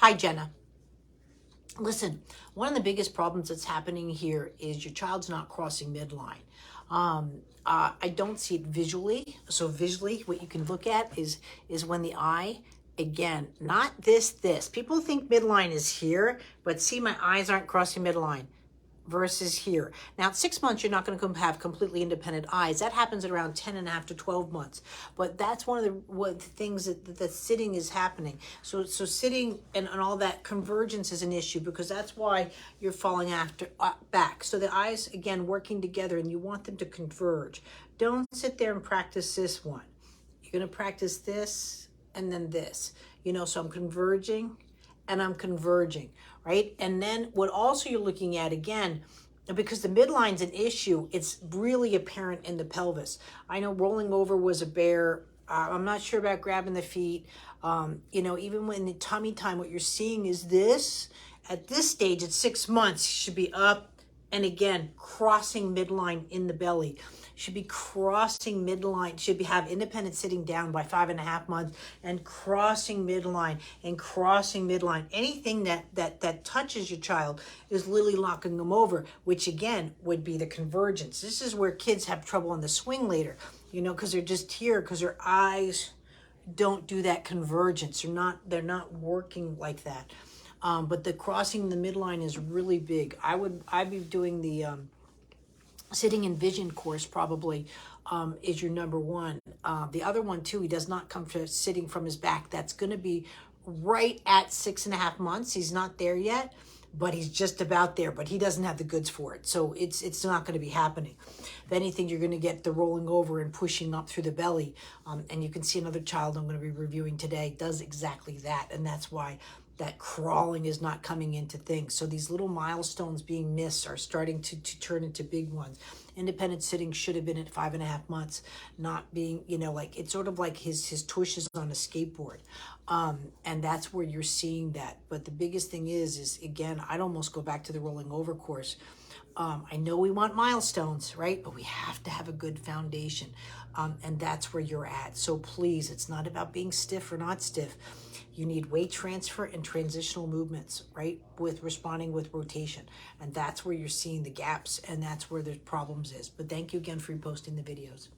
Hi, Jenna. Listen, one of the biggest problems that's happening here is your child's not crossing midline. I don't see it visually. So visually, what you can look at is when the eye, again, not this. People think midline is here, but see, my eyes aren't crossing midline versus here. Now, at 6 months, you're not going to have completely independent eyes. That happens at around 10 and a half to 12 months. But that's one of the things that sitting is happening. So sitting and all that convergence is an issue, because that's why you're falling back. So the eyes, again, working together, and you want them to converge. Don't sit there and practice this one. You're going to practice this and then this. So I'm converging and I'm converging, right? And then what also you're looking at, again, because the midline's an issue, it's really apparent in the pelvis. I know rolling over was a bear. I'm not sure about grabbing the feet. Even when the tummy time, what you're seeing is this. At this stage, at 6 months, you should be up and again, crossing midline in the belly. Should be crossing midline, have independent sitting down by 5.5 months, and crossing midline and crossing midline. Anything that touches your child is literally knocking them over, which again would be the convergence. This is where kids have trouble on the swing later, because they're just here, because their eyes don't do that convergence. They're not working like that. But the crossing the midline is really big. I'd be doing the sitting in vision course probably is your number one. The other one too, he does not come to sitting from his back. That's going to be right at 6.5 months. He's not there yet, but he's just about there, but he doesn't have the goods for it. So it's not going to be happening. If anything, you're going to get the rolling over and pushing up through the belly. And you can see another child I'm going to be reviewing today does exactly that. And that's why that crawling is not coming into things. So these little milestones being missed are starting to turn into big ones. Independent sitting should have been at 5.5 months, not being, like it's sort of like his tush is on a skateboard. And that's where you're seeing that. But the biggest thing is again, I'd almost go back to the rolling over course. I know we want milestones, right? But we have to have a good foundation. And that's where you're at. So please, it's not about being stiff or not stiff. You need weight transfer and transitional movements, right? With responding with rotation. And that's where you're seeing the gaps, and that's where the problems is. But thank you again for reposting the videos.